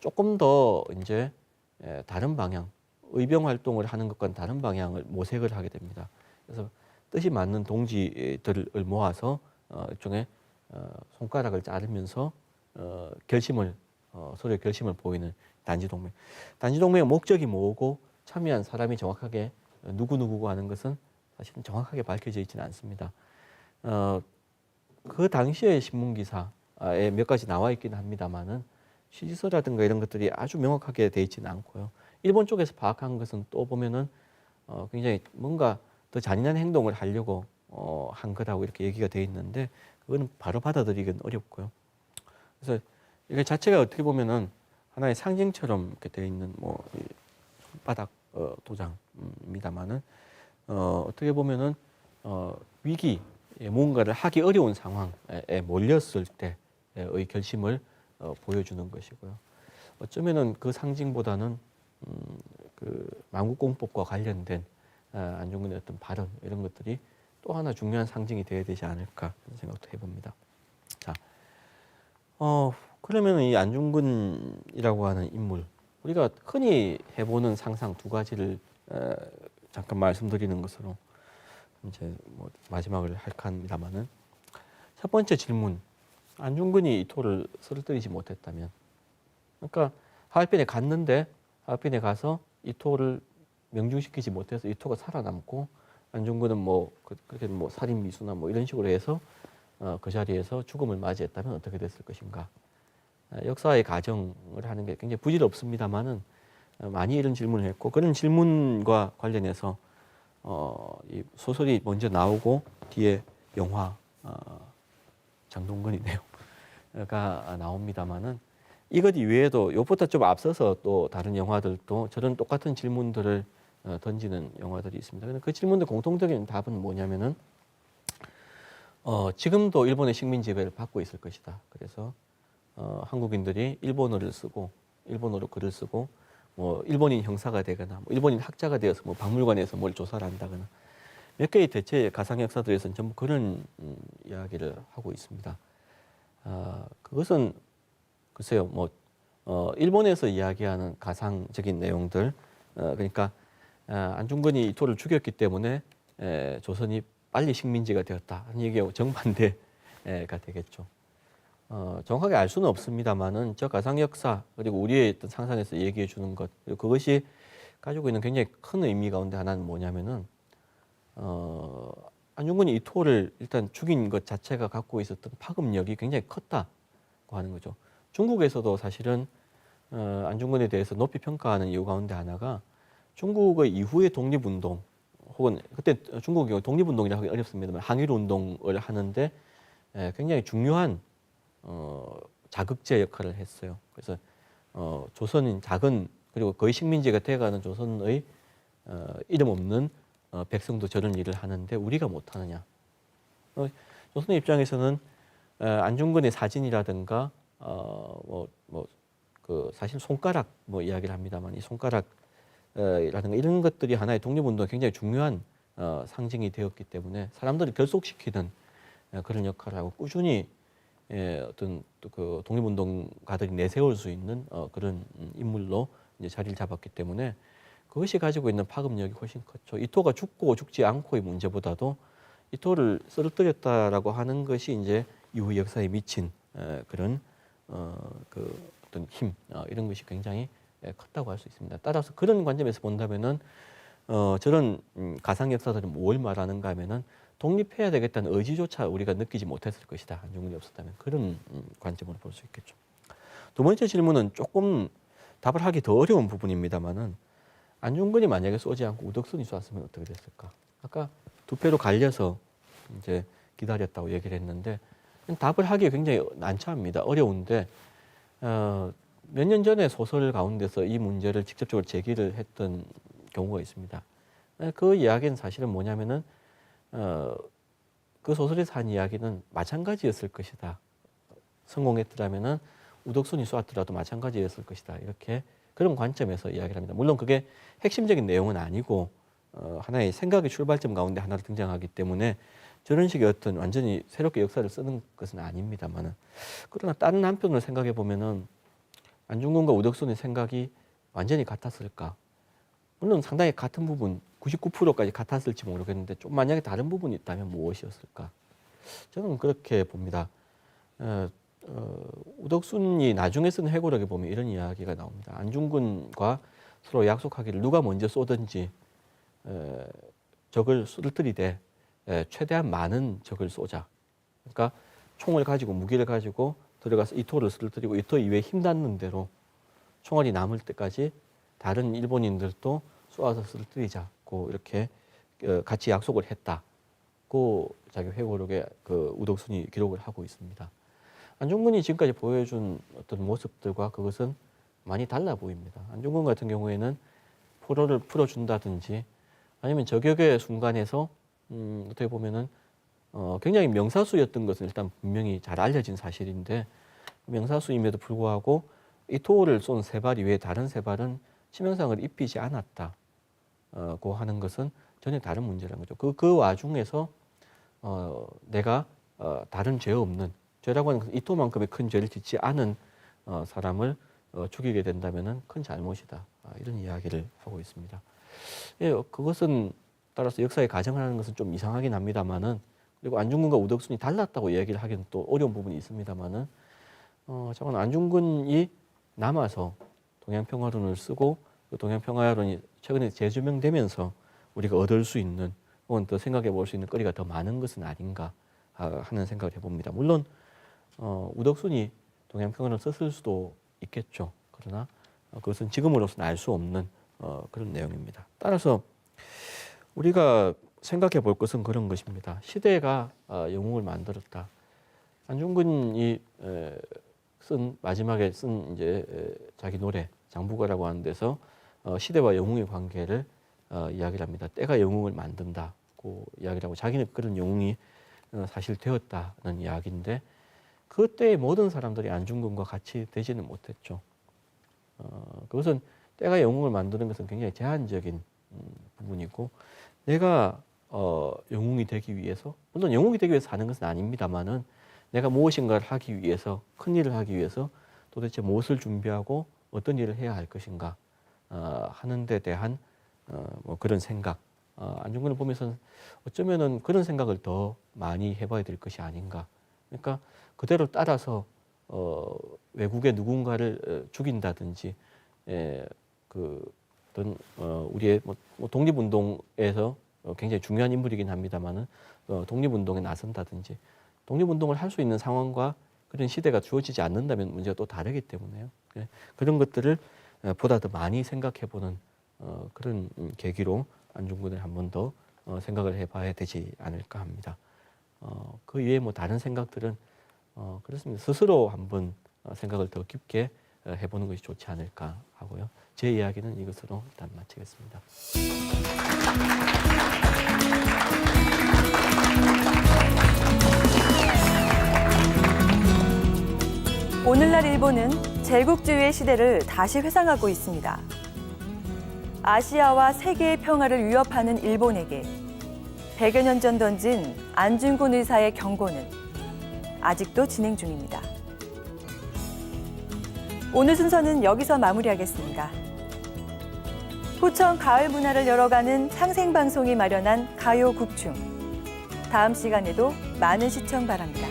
조금 더 이제 다른 방향, 의병 활동을 하는 것과는 다른 방향을 모색을 하게 됩니다. 그래서 뜻이 맞는 동지들을 모아서 일종의 손가락을 자르면서 결심을 서로의 결심을 보이는 단지동맹. 단지동맹의 목적이 뭐고 참여한 사람이 정확하게 누구누구고 하는 것은 사실은 정확하게 밝혀져 있지는 않습니다. 그 당시의 신문기사에 몇 가지 나와 있기는 합니다만은 취지서라든가 이런 것들이 아주 명확하게 돼 있지는 않고요. 일본 쪽에서 파악한 것은 또 보면은 굉장히 뭔가 더 잔인한 행동을 하려고 한 거라고 이렇게 얘기가 돼 있는데 그거는 바로 받아들이기는 어렵고요. 그래서 이게 자체가 어떻게 보면은 하나의 상징처럼 이렇게 돼 있는 뭐 손바닥 도장입니다만은 어떻게 보면은 위기 뭔가를 하기 어려운 상황에 몰렸을 때의 결심을 보여주는 것이고요. 어쩌면은 그 상징보다는 그 만국공법과 관련된 안중근의 어떤 발언 이런 것들이 또 하나 중요한 상징이 되어야 되지 않을까 하는 생각도 해봅니다. 자, 그러면 이 안중근이라고 하는 인물 우리가 흔히 해보는 상상 두 가지를 잠깐 말씀드리는 것으로 이제 뭐 마지막을 할까 합니다만은 첫 번째 질문 안중근이 이 토를 쓰러뜨리지 못했다면 그러니까 하얼빈에 갔는데 하얼빈에 가서 이 토를 명중시키지 못해서 이 토가 살아남고 안중근은 뭐 그렇게 뭐 살인 미수나 뭐 이런 식으로 해서 그 자리에서 죽음을 맞이했다면 어떻게 됐을 것인가? 역사의 가정을 하는 게 굉장히 부질없습니다만은 많이 이런 질문을 했고 그런 질문과 관련해서 이 소설이 먼저 나오고 뒤에 영화 장동건이네요가 나옵니다만은 이것 이외에도 이것보다 좀 앞서서 또 다른 영화들도 저런 똑같은 질문들을 던지는 영화들이 있습니다. 근데 그 질문들 공통적인 답은 뭐냐면은 지금도 일본의 식민 지배를 받고 있을 것이다. 그래서 한국인들이 일본어를 쓰고 일본어로 글을 쓰고 뭐 일본인 형사가 되거나 뭐 일본인 학자가 되어서 뭐 박물관에서 뭘 조사를 한다거나 몇 개의 대체 가상 역사들에서는 전부 그런 이야기를 하고 있습니다. 그것은 글쎄요, 뭐 일본에서 이야기하는 가상적인 내용들, 그러니까 안중근이 이 토를 죽였기 때문에 조선이 빨리 식민지가 되었다 하는 얘기하고 정반대가 되겠죠. 정확하게 알 수는 없습니다만은 저 가상 역사 그리고 우리의 어떤 상상에서 얘기해 주는 것 그리고 그것이 가지고 있는 굉장히 큰 의미 가운데 하나는 뭐냐면은 안중근이 이 토를 일단 죽인 것 자체가 갖고 있었던 파급력이 굉장히 컸다. 하는 거죠. 중국에서도 사실은 안중근에 대해서 높이 평가하는 이유 가운데 하나가 중국의 이후의 독립운동 혹은 그때 중국이 독립운동이라 하기 어렵습니다만 항일운동을 하는데 굉장히 중요한 자극제 역할을 했어요. 그래서 조선인 작은 그리고 거의 식민지가 돼가는 조선의 이름 없는 백성도 저런 일을 하는데 우리가 못하느냐. 조선의 입장에서는 안중근의 사진이라든가 그 사실 손가락 뭐 이야기를 합니다만 이 손가락이라든가 이런 것들이 하나의 독립운동에 굉장히 중요한 상징이 되었기 때문에 사람들을 결속시키는 그런 역할을 하고 꾸준히 어떤 그 독립운동가들이 내세울 수 있는 그런 인물로 이제 자리를 잡았기 때문에 그것이 가지고 있는 파급력이 훨씬 컸죠. 이토가 죽고 죽지 않고의 문제보다도 이토를 쓰러뜨렸다라고 하는 것이 이제 이후 역사에 미친 그런 그 어떤 힘 이런 것이 굉장히 컸다고 할 수 있습니다. 따라서 그런 관점에서 본다면은 저런 가상 역사들은 뭘 말하는가 하면은 독립해야 되겠다는 의지조차 우리가 느끼지 못했을 것이다. 안중근이 없었다면 그런 관점으로 볼 수 있겠죠. 두 번째 질문은 조금 답을 하기 더 어려운 부분입니다만은 안중근이 만약에 쏘지 않고 우덕순이 쐈으면 어떻게 됐을까? 아까 두 패로 갈려서 이제 기다렸다고 얘기를 했는데 답을 하기 굉장히 난처합니다. 어려운데 몇 년 전에 소설 가운데서 이 문제를 직접적으로 제기를 했던 경우가 있습니다. 그 이야기는 사실은 뭐냐면은 그 소설에서 한 이야기는 마찬가지였을 것이다. 성공했더라면은 우덕순이 쏘았더라도 마찬가지였을 것이다. 이렇게 그런 관점에서 이야기를 합니다. 물론 그게 핵심적인 내용은 아니고 하나의 생각의 출발점 가운데 하나로 등장하기 때문에 저런 식의 어떤 완전히 새롭게 역사를 쓰는 것은 아닙니다만은 그러나 다른 한편으로 생각해 보면은 안중근과 우덕순의 생각이 완전히 같았을까? 물론 상당히 같은 부분 99%까지 같았을지 모르겠는데 좀 만약에 다른 부분이 있다면 무엇이었을까? 저는 그렇게 봅니다. 우덕순이 나중에 쓴 회고록에 보면 이런 이야기가 나옵니다. 안중근과 서로 약속하기를 누가 먼저 쏘든지 적을 쓰러뜨리되 최대한 많은 적을 쏘자. 그러니까 총을 가지고 무기를 가지고 들어가서 이토를 쓰러뜨리고 이토 이외에 힘닿는 대로 총알이 남을 때까지 다른 일본인들도 쏘아서 쓰러뜨리자고 이렇게 같이 약속을 했다고 자기 회고록에 그 우덕순이 기록을 하고 있습니다. 안중근이 지금까지 보여준 어떤 모습들과 그것은 많이 달라 보입니다. 안중근 같은 경우에는 포로를 풀어준다든지 아니면 저격의 순간에서 어떻게 보면은 굉장히 명사수였던 것은 일단 분명히 잘 알려진 사실인데 명사수임에도 불구하고 이토를 쏜 세 발 이외에 다른 세 발은 치명상을 입히지 않았다고 하는 것은 전혀 다른 문제라는 거죠. 그 와중에서 내가 다른 죄 없는 죄라고 하는 것은 이토만큼의 큰 죄를 짓지 않은 사람을 죽이게 된다면은 큰 잘못이다. 이런 이야기를 하고 있습니다. 예, 그것은 따라서 역사에 가정을 하는 것은 좀 이상하긴 합니다만은 그리고 안중근과 우덕순이 달랐다고 얘기를 하기는 또 어려운 부분이 있습니다만은 저건 안중근이 남아서 동양평화론을 쓰고 그 동양평화론이 최근에 재조명되면서 우리가 얻을 수 있는 혹은 더 생각해 볼 수 있는 거리가 더 많은 것은 아닌가 하는 생각을 해봅니다. 물론 우덕순이 동양평화론을 썼을 수도 있겠죠. 그러나 그것은 지금으로서는 알 수 없는 그런 내용입니다. 따라서 우리가 생각해 볼 것은 그런 것입니다. 시대가 영웅을 만들었다. 안중근이 마지막에 쓴 이제 자기 노래 장부가라고 하는 데서 시대와 영웅의 관계를 이야기를 합니다. 때가 영웅을 만든다고 이야기를 하고 자기는 그런 영웅이 사실 되었다는 이야기인데 그때의 모든 사람들이 안중근과 같이 되지는 못했죠. 그것은 때가 영웅을 만드는 것은 굉장히 제한적인 부분이고 내가 영웅이 되기 위해서 물론 영웅이 되기 위해서 사는 것은 아닙니다만은 내가 무엇인가를 하기 위해서 큰 일을 하기 위해서 도대체 무엇을 준비하고 어떤 일을 해야 할 것인가 하는 데 대한 뭐 그런 생각 안중근을 보면서 어쩌면은 그런 생각을 더 많이 해봐야 될 것이 아닌가. 그러니까 그대로 따라서 외국의 누군가를 죽인다든지 그 어떤 우리의 뭐 독립운동에서 굉장히 중요한 인물이긴 합니다만은 독립운동에 나선다든지 독립운동을 할 수 있는 상황과 그런 시대가 주어지지 않는다면 문제가 또 다르기 때문에요. 예, 그런 것들을 보다 더 많이 생각해보는 그런 계기로 안중근을 한 번 더 생각을 해봐야 되지 않을까 합니다. 그 이외에 뭐 다른 생각들은 그렇습니다. 스스로 한번 생각을 더 깊게 해보는 것이 좋지 않을까 하고요. 제 이야기는 이것으로 일단 마치겠습니다. 오늘날 일본은 제국주의의 시대를 다시 회상하고 있습니다. 아시아와 세계의 평화를 위협하는 일본에게 100여 년 전 던진 안중근 의사의 경고는 아직도 진행 중입니다. 오늘 순서는 여기서 마무리하겠습니다. 포천 가을 문화를 열어가는 상생방송이 마련한 가요국춤. 다음 시간에도 많은 시청 바랍니다.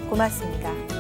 고맙습니다.